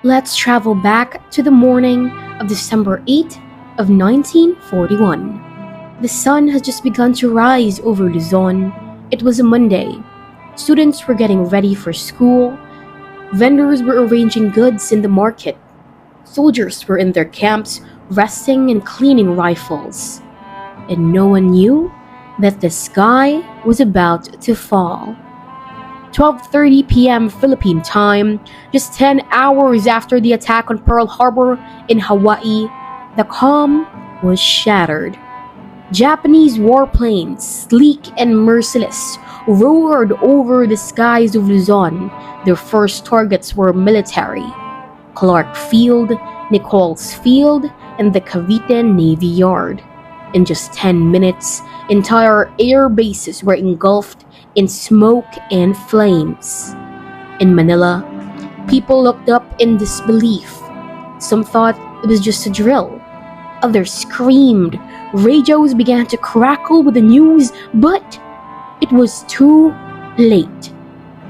Let's travel back to the morning of December 8th of 1941. The sun has just begun to rise over Luzon. It was a Monday. Students were getting ready for school. Vendors were arranging goods in the market. Soldiers were in their camps, resting and cleaning rifles. And no one knew that the sky was about to fall. 12:30 p.m. Philippine time, just 10 hours after the attack on Pearl Harbor in Hawaii, the calm was shattered. Japanese warplanes, sleek and merciless, roared over the skies of Luzon. Their first targets were military: Clark Field, Nichols Field, and the Cavite Navy Yard. In just 10 minutes, entire air bases were engulfed in smoke and flames. In Manila, people looked up in disbelief. Some thought it was just a drill. Others screamed. Radios began to crackle with the news, but it was too late.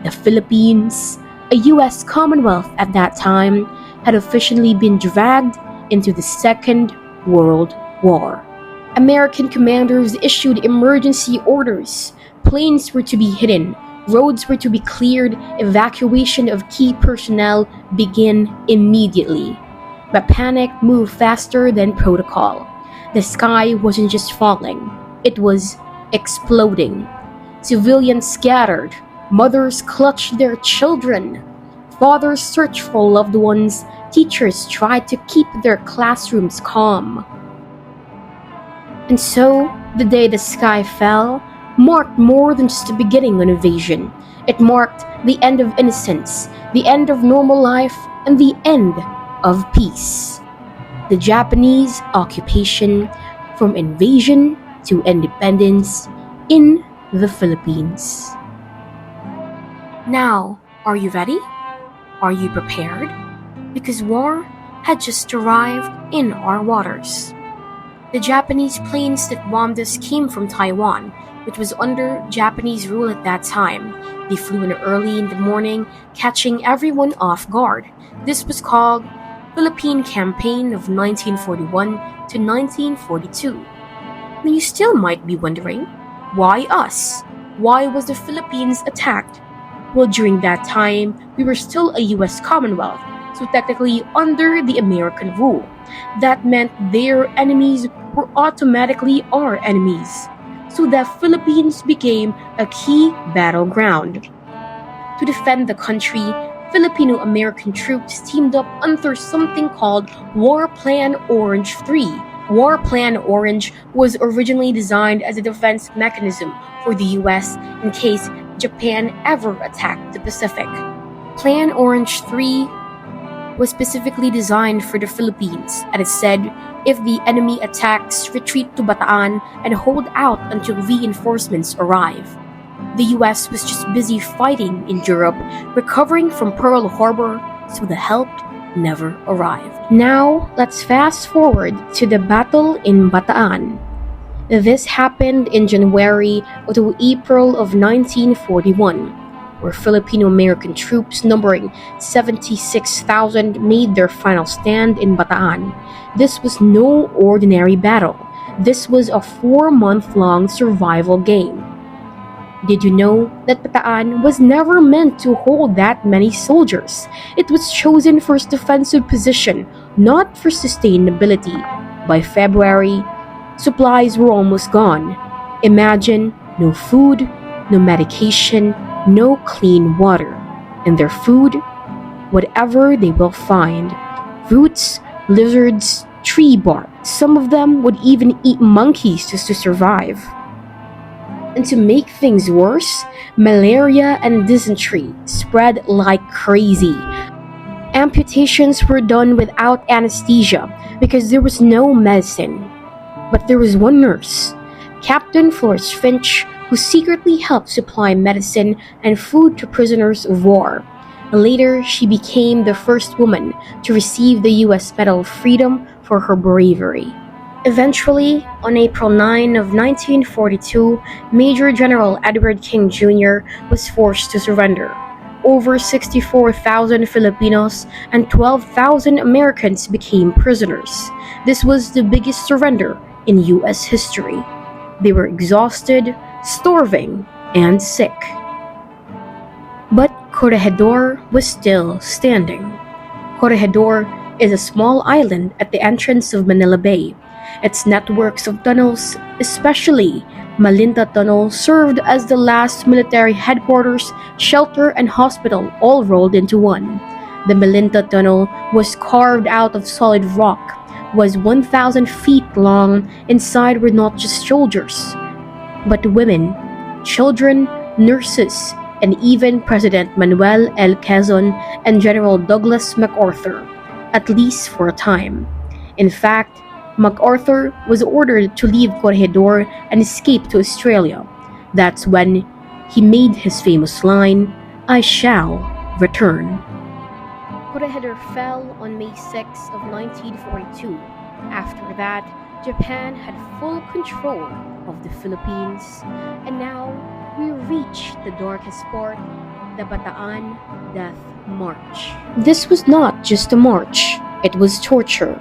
The Philippines, a U.S. Commonwealth at that time, had officially been dragged into the Second World War. American commanders issued emergency orders. Planes were to be hidden, roads were to be cleared, evacuation of key personnel began immediately. But panic moved faster than protocol. The sky wasn't just falling, it was exploding. Civilians scattered, mothers clutched their children, fathers searched for loved ones, teachers tried to keep their classrooms calm. And so, the day the sky fell marked more than just the beginning of an invasion. It marked the end of innocence, the end of normal life, and the end of peace. The Japanese occupation from invasion to independence in the Philippines. Now, are you ready? Are you prepared? Because war had just arrived in our waters. The Japanese planes that bombed us came from Taiwan, which was under Japanese rule at that time. They flew in early in the morning, catching everyone off guard. This was called Philippine Campaign of 1941 to 1942. Now you still might be wondering, why us? Why was the Philippines attacked? Well, during that time, we were still a U.S. Commonwealth, so technically under the American rule. That meant their enemies were automatically our enemies. So the Philippines became a key battleground. To defend the country, Filipino-American troops teamed up under something called War Plan Orange 3. War Plan Orange was originally designed as a defense mechanism for the US in case Japan ever attacked the Pacific. Plan Orange 3 was specifically designed for the Philippines, and it said, if the enemy attacks, retreat to Bataan and hold out until reinforcements arrive. The US was just busy fighting in Europe, recovering from Pearl Harbor, so the help never arrived. Now, let's fast forward to the battle in Bataan. This happened in January to April of 1941. Where Filipino-American troops numbering 76,000 made their final stand in Bataan. This was no ordinary battle. This was a 4-month-long survival game. Did you know that Bataan was never meant to hold that many soldiers? It was chosen for its defensive position, not for sustainability. By February, supplies were almost gone. Imagine no food, no medication, no clean water, and their food, whatever they will find: roots, lizards, tree bark. Some of them would even eat monkeys just to survive. And to make things worse, malaria and dysentery spread like crazy. Amputations were done without anesthesia because there was no medicine. But there was one nurse, Captain Florence Finch, who secretly helped supply medicine and food to prisoners of war. Later, she became the first woman to receive the U.S. Medal of Freedom for her bravery. Eventually, on April 9 of 1942, Major General Edward King Jr. was forced to surrender. over 64,000 Filipinos and 12,000 Americans became prisoners. This was the biggest surrender in U.S. history. They were exhausted, starving, and sick. But Corregidor was still standing. Corregidor is a small island at the entrance of Manila Bay. Its networks of tunnels, especially Malinta Tunnel, served as the last military headquarters, shelter, and hospital all rolled into one. The Malinta Tunnel was carved out of solid rock, was 1,000 feet long. Inside were not just soldiers, but women, children, nurses, and even President Manuel L. Quezon and General Douglas MacArthur, at least for a time. In fact, MacArthur was ordered to leave Corregidor and escape to Australia. That's when he made his famous line, "I shall return." Corregidor fell on May 6 of 1942. After that, Japan had full control of the Philippines. And now, we reach the darkest part, the Bataan Death March. This was not just a march, it was torture.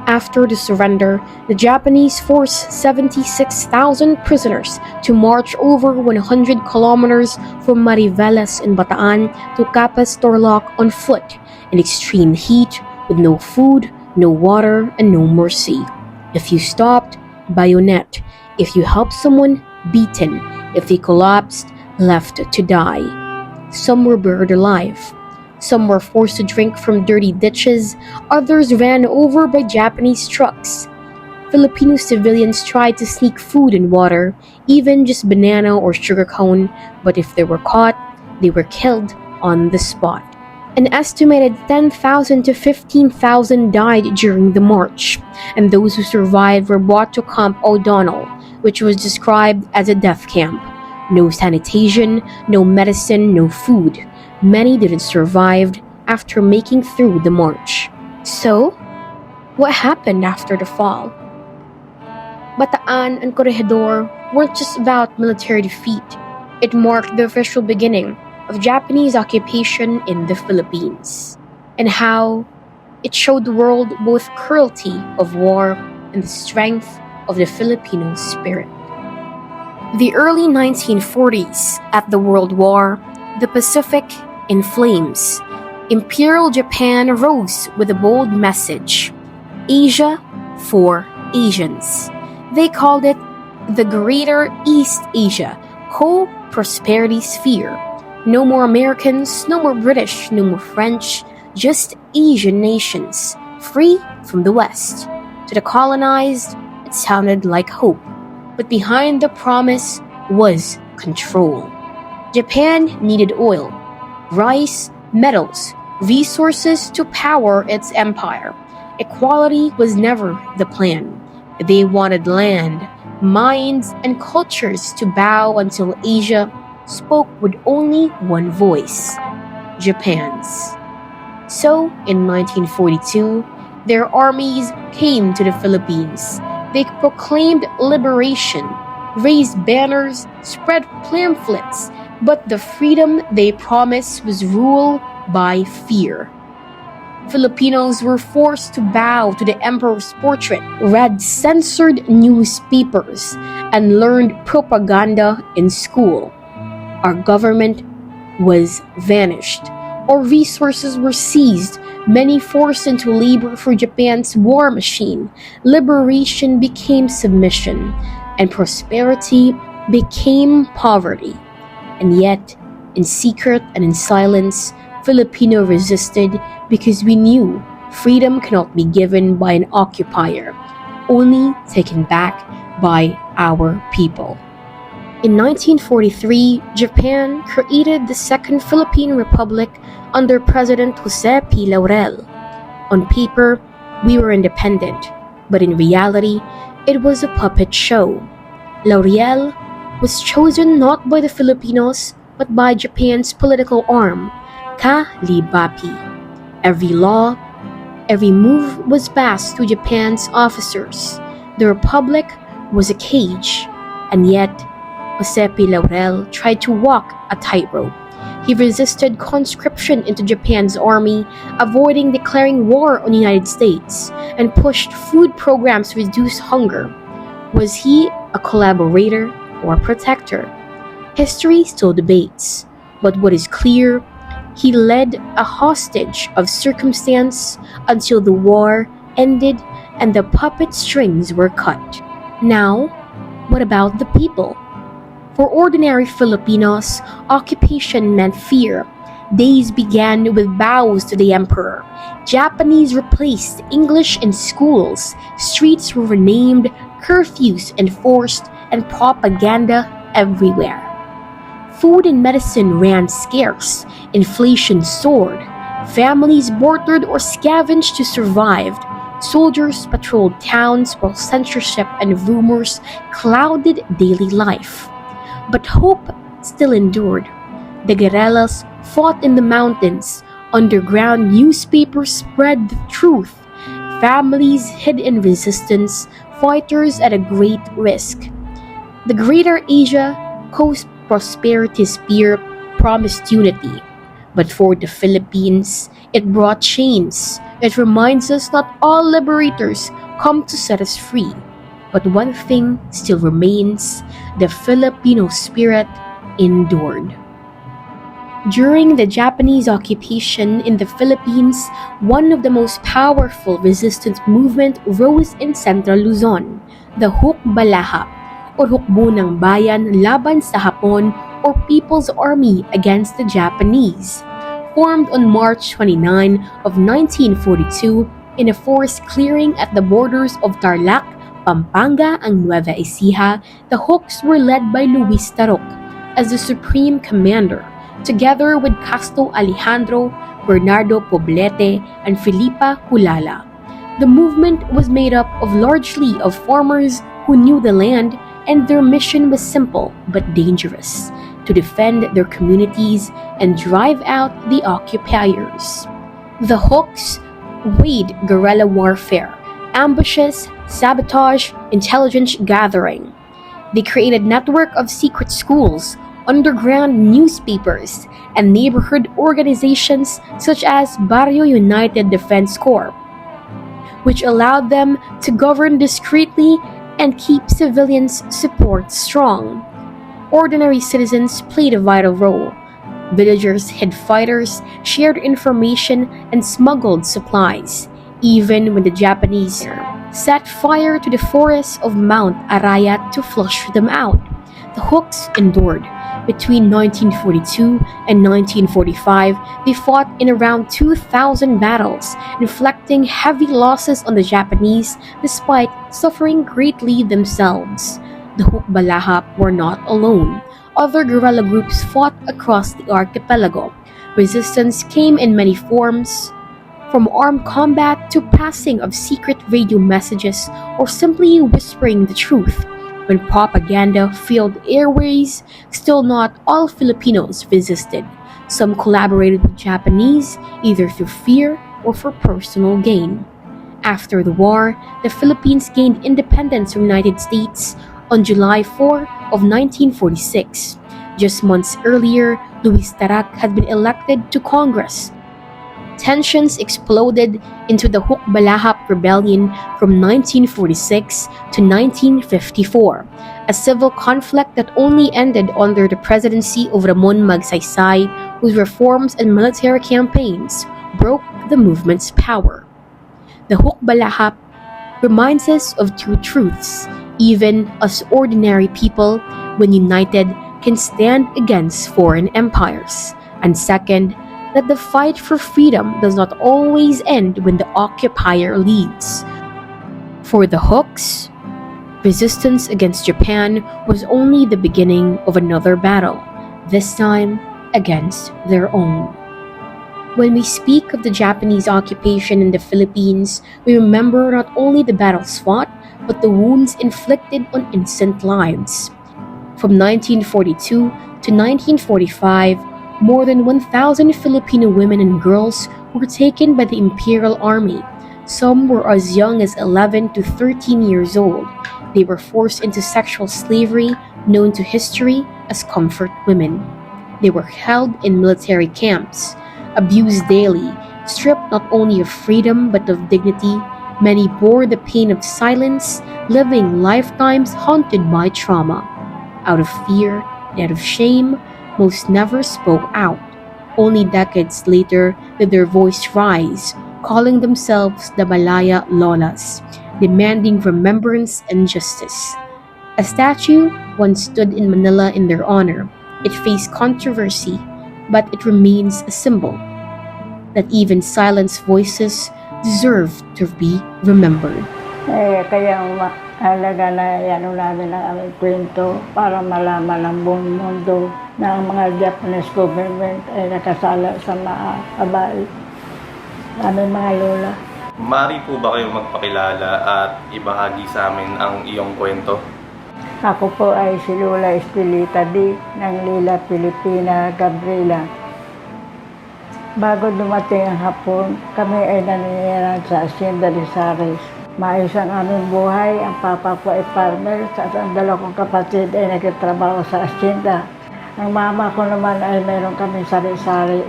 After the surrender, the Japanese forced 76,000 prisoners to march over 100 kilometers from Mariveles in Bataan to Capas Torlock on foot in extreme heat with no food, no water, and no mercy. If you stopped, bayonet. If you helped someone, beaten. If they collapsed, left to die. Some were buried alive. Some were forced to drink from dirty ditches, others ran over by Japanese trucks. Filipino civilians tried to sneak food and water, even just banana or sugar cone, but if they were caught, they were killed on the spot. An estimated 10,000 to 15,000 died during the march, and those who survived were brought to Camp O'Donnell, which was described as a death camp. No sanitation, no medicine, no food. Many didn't survive after making through the march. So, what happened after the fall? Bataan and Corregidor weren't just about military defeat. It marked the official beginning of Japanese occupation in the Philippines, and how it showed the world both cruelty of war and the strength of the Filipino spirit. The early 1940s, at the World War, the Pacific in flames. Imperial Japan rose with a bold message: Asia for Asians. They called it the Greater East Asia Co-Prosperity Sphere. No more Americans, no more British, no more French, just Asian nations, free from the West. To the colonized, it sounded like hope, but behind the promise was control. Japan needed oil, rice, metals, resources to power its empire. Equality was never the plan. They wanted land, minds, and cultures to bow until Asia spoke with only one voice: Japan's. So, in 1942, their armies came to the Philippines. They proclaimed liberation, raised banners, spread pamphlets, but the freedom they promised was ruled by fear. Filipinos were forced to bow to the emperor's portrait, read censored newspapers, and learned propaganda in school. Our government was vanished. Our resources were seized, many forced into labor for Japan's war machine. Liberation became submission, and prosperity became poverty. And yet, in secret and in silence, Filipino resisted because we knew freedom cannot be given by an occupier, only taken back by our people. In 1943, Japan created the Second Philippine Republic under President Jose P. Laurel. On paper, we were independent, but in reality, it was a puppet show. Laurel was chosen not by the Filipinos, but by Japan's political arm, Kalibapi. Every law, every move was passed to Japan's officers. The Republic was a cage, and yet Jose P. Laurel tried to walk a tightrope. He resisted conscription into Japan's army, avoiding declaring war on the United States, and pushed food programs to reduce hunger. Was he a collaborator or a protector? History still debates, but what is clear, he led a hostage of circumstance until the war ended and the puppet strings were cut. Now, what about the people? For ordinary Filipinos, occupation meant fear. Days began with bows to the emperor. Japanese replaced English in schools. Streets were renamed, curfews enforced, and propaganda everywhere. Food and medicine ran scarce. Inflation soared. Families bartered or scavenged to survive. Soldiers patrolled towns while censorship and rumors clouded daily life. But hope still endured. The guerrillas fought in the mountains. Underground newspapers spread the truth. Families hid in resistance, fighters at a great risk. The Greater Asia Coast Prosperity Spear promised unity. But for the Philippines, it brought chains. It reminds us not all liberators come to set us free. But one thing still remains: the Filipino spirit endured. During the Japanese occupation in the Philippines, one of the most powerful resistance movement rose in Central Luzon, the Hukbalahap, or Hukbo ng Bayan laban sa Hapon, or People's Army against the Japanese. Formed on March 29 of 1942 in a forest clearing at the borders of Tarlac, Pampanga and Nueva Ecija, the Huks were led by Luis Tarok as the supreme commander, together with Casto Alejandro, Bernardo Poblete, and Filipa Hulala. The movement was made up of largely of farmers who knew the land, and their mission was simple but dangerous: to defend their communities and drive out the occupiers. The Huks waged guerrilla warfare, ambushes, sabotage, intelligence gathering. They created a network of secret schools, underground newspapers, and neighborhood organizations such as Barrio United Defense Corps, which allowed them to govern discreetly and keep civilians' support strong. Ordinary citizens played a vital role. Villagers hid fighters, shared information, and smuggled supplies, even when the Japanese set fire to the forests of Mount Arayat to flush them out. The Huks endured. Between 1942 and 1945, they fought in around 2,000 battles, inflicting heavy losses on the Japanese despite suffering greatly themselves. The Hukbalahap were not alone. Other guerrilla groups fought across the archipelago. Resistance came in many forms, from armed combat to passing of secret radio messages or simply whispering the truth. When propaganda filled airways, still not all Filipinos resisted. Some collaborated with Japanese, either through fear or for personal gain. After the war, the Philippines gained independence from the United States on July 4 of 1946. Just months earlier, Luis Tarlac had been elected to Congress. Tensions exploded into the Hukbalahap Rebellion from 1946 to 1954, a civil conflict that only ended under the presidency of Ramon Magsaysay, whose reforms and military campaigns broke the movement's power. The Hukbalahap reminds us of two truths: even us ordinary people, when united, can stand against foreign empires, and second, that the fight for freedom does not always end when the occupier leads. For the Huks, resistance against Japan was only the beginning of another battle, this time against their own. When we speak of the Japanese occupation in the Philippines, we remember not only the battles fought, but the wounds inflicted on innocent lives. From 1942 to 1945, more than 1,000 Filipino women and girls were taken by the Imperial Army. Some were as young as 11 to 13 years old. They were forced into sexual slavery, known to history as comfort women. They were held in military camps, abused daily, stripped not only of freedom but of dignity. Many bore the pain of silence, living lifetimes haunted by trauma. Out of fear and out of shame, most never spoke out. Only decades later did their voice rise, calling themselves the Malaya Lolas, demanding remembrance and justice. A statue once stood in Manila in their honor. It faced controversy, but it remains a symbol that even silenced voices deserve to be remembered. Kaya mahalaga na ano namin ang aming kwento para malaman ng buong mundo na ang mga Japanese government ay nakasala sa mga kabal, aming mga lola. Maaari po ba kayong magpakilala at ibahagi sa amin ang iyong kwento? Ako po ay si Lola Estelita D. ng Lila Pilipina Gabriela. Bago dumating ang hapon, kami ay naniniran sa Hacienda Lizares. Maayos ang aming buhay, ang papa ko ay farmer, at ang dalawang kapatid ay nagtatrabaho sa Hacienda. Ang mama ko naman ay meron kami sari-sari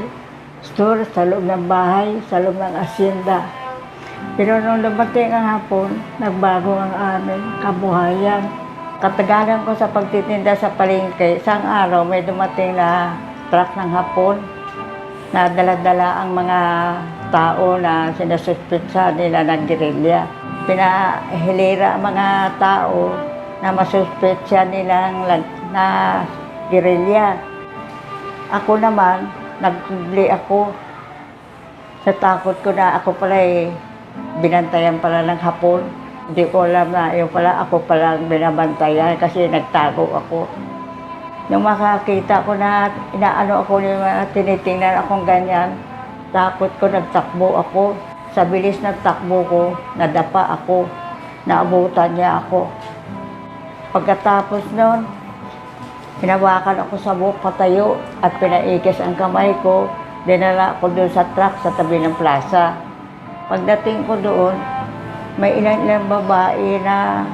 store sa loob ng bahay, sa loob ng Hacienda. Pero nung dumating ang hapon, nagbago ang aming kabuhayan. Katagalan ko sa pagtitinda sa palengke, isang araw may dumating na truck ng hapon na dala-dala ang mga tao na sinasuspetsa nila ng gerilya. Pinahilira ang mga tao na masuspetsa nilang na gerilya. Ako naman, nagbili ako. Sa takot ko na ako pala binantayan pala ng hapon. Hindi ko alam na yung pala ako palang binabantayan kasi nagtago ako. Nung makakita ko na inaano ako yung tinitingnan akong ganyan, takot ko, nagtakbo ako. Sa bilis ng takbo ko, nadapa ako, naabutan niya ako. Pagkatapos nun, hinawakan ako sa buhok patayo at pinaikis ang kamay ko, dinala ko doon sa truck sa tabi ng plaza. Pagdating ko doon, may ilang babae na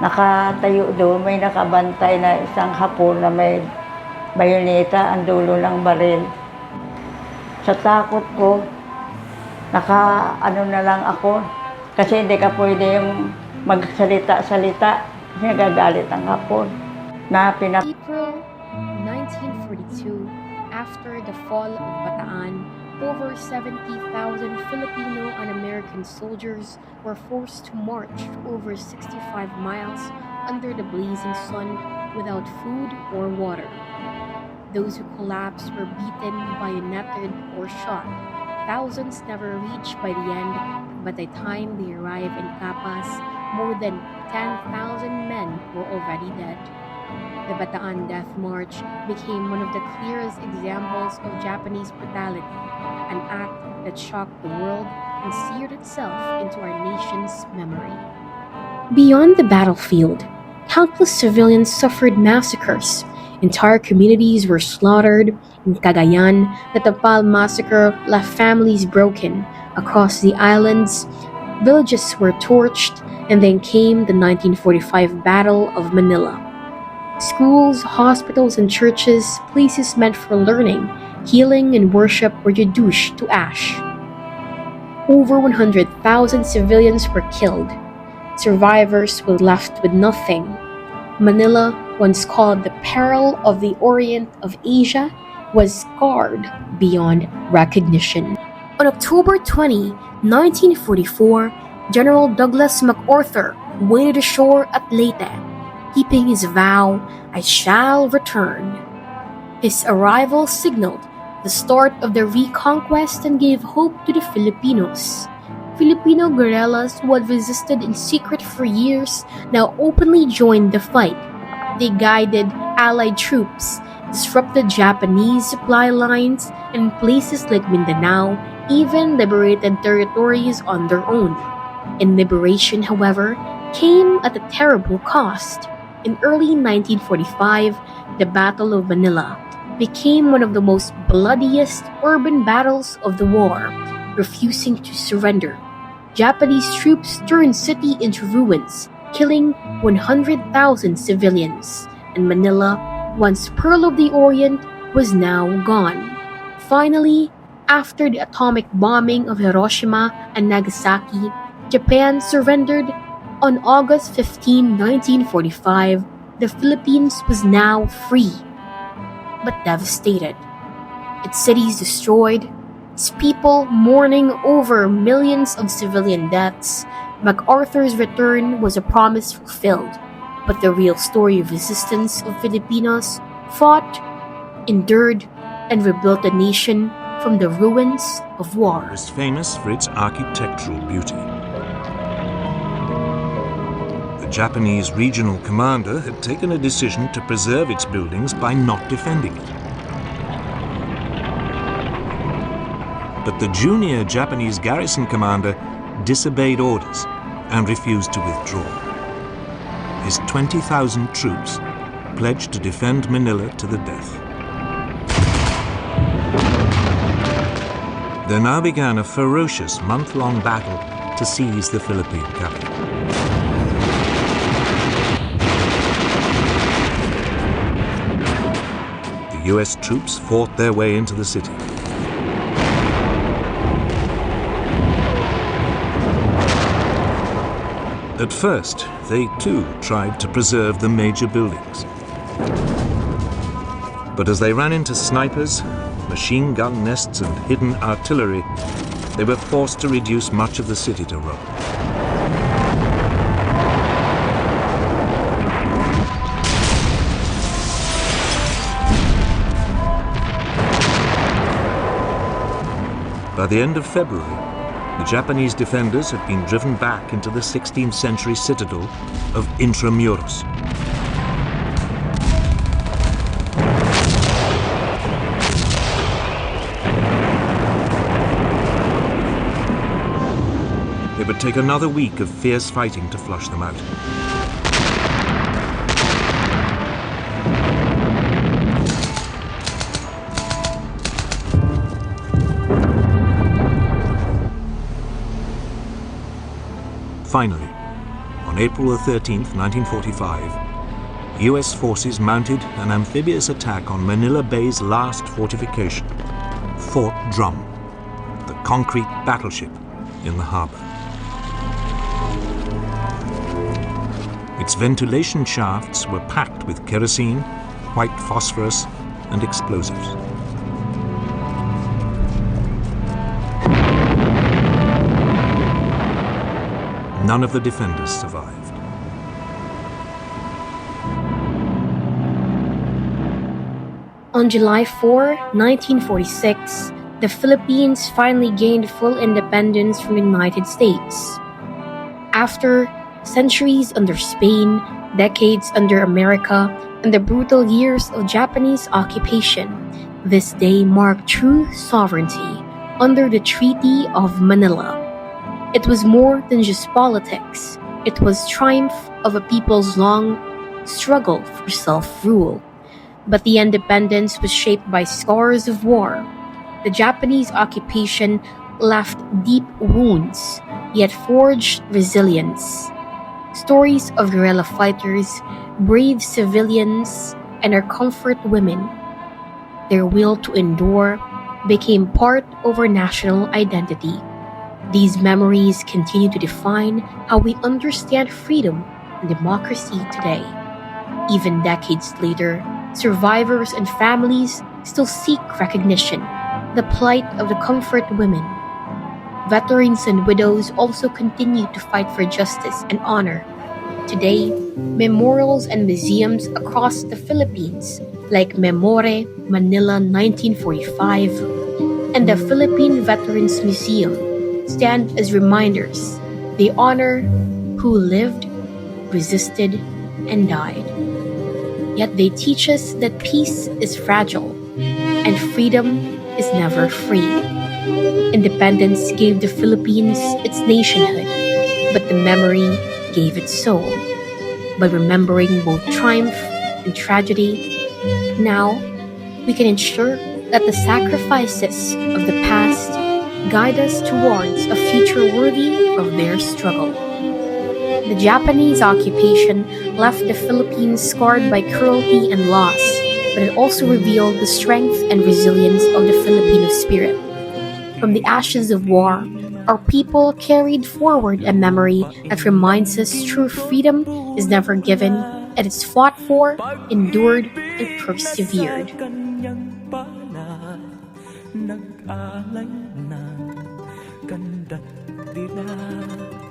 nakatayo doon, may nakabantay na isang hapon na may bayoneta ang dulo ng baril. Sa takot ko, nakaano na lang ako kasi hindi ka pwede yung magsalita-salita kasi nagagalit ang hapon. April 1942, after the fall of Bataan, over 70,000 Filipino and American soldiers were forced to march over 65 miles under the blazing sun without food or water. Those who collapsed were beaten, bayoneted, or shot. Thousands never reached by the end. By the time they arrived in Capas, more than 10,000 men were already dead. The Bataan Death March became one of the clearest examples of Japanese brutality, an act that shocked the world and seared itself into our nation's memory. Beyond the battlefield, countless civilians suffered massacres. Entire communities were slaughtered. In Cagayan, the Tapal massacre left families broken. Across the islands, villages were torched, and then came the 1945 Battle of Manila. Schools, hospitals, and churches, places meant for learning, healing, and worship, were reduced to ash. Over 100,000 civilians were killed. Survivors were left with nothing. Manila, once called the Pearl of the Orient of Asia, was scarred beyond recognition. On October 20, 1944, General Douglas MacArthur waded ashore at Leyte, keeping his vow, "I shall return." His arrival signaled the start of the reconquest and gave hope to the Filipinos. Filipino guerrillas who had resisted in secret for years now openly joined the fight. They guided Allied troops, disrupted Japanese supply lines, and in places like Mindanao, even liberated territories on their own. And liberation, however, came at a terrible cost. In early 1945, the Battle of Manila became one of the most bloodiest urban battles of the war, refusing to surrender. Japanese troops turned city into ruins, killing 100,000 civilians, and Manila, once Pearl of the Orient, was now gone. Finally, after the atomic bombing of Hiroshima and Nagasaki, Japan surrendered on August 15, 1945. The Philippines was now free, but devastated. Its cities destroyed, its people mourning over millions of civilian deaths. MacArthur's return was a promise fulfilled, but the real story of resistance of Filipinos fought, endured, and rebuilt the nation from the ruins of war. Was famous for its architectural beauty. The Japanese regional commander had taken a decision to preserve its buildings by not defending it. But the junior Japanese garrison commander disobeyed orders and refused to withdraw. His 20,000 troops pledged to defend Manila to the death. There now began a ferocious month-long battle to seize the Philippine capital. The US troops fought their way into the city. At first, they too tried to preserve the major buildings. But as they ran into snipers, machine gun nests and hidden artillery, they were forced to reduce much of the city to rubble. By the end of February, the Japanese defenders had been driven back into the 16th century citadel of Intramuros. It would take another week of fierce fighting to flush them out. Finally, on April 13, 1945, US forces mounted an amphibious attack on Manila Bay's last fortification, Fort Drum, the concrete battleship in the harbor. Its ventilation shafts were packed with kerosene, white phosphorus, and explosives. None of the defenders survived. On July 4, 1946, the Philippines finally gained full independence from the United States. After centuries under Spain, decades under America, and the brutal years of Japanese occupation, this day marked true sovereignty under the Treaty of Manila. It was more than just politics. It was triumph of a people's long struggle for self-rule. But the independence was shaped by scars of war. The Japanese occupation left deep wounds, yet forged resilience. Stories of guerrilla fighters, brave civilians, and our comfort women. Their will to endure became part of our national identity. These memories continue to define how we understand freedom and democracy today. Even decades later, survivors and families still seek recognition, the plight of the comfort women. Veterans and widows also continue to fight for justice and honor. Today, memorials and museums across the Philippines, like Memore Manila 1945 and the Philippine Veterans Museum, stand as reminders. They honor who lived, resisted, and died. Yet they teach us that peace is fragile and freedom is never free. Independence gave the Philippines its nationhood, but the memory gave it soul. By remembering both triumph and tragedy, now we can ensure that the sacrifices of the past guide us towards a future worthy of their struggle. The Japanese occupation left the Philippines scarred by cruelty and loss, but it also revealed the strength and resilience of the Filipino spirit. From the ashes of war, our people carried forward a memory that reminds us true freedom is never given, and it's fought for, endured, and persevered. Nag-alay na, kanda't dilag.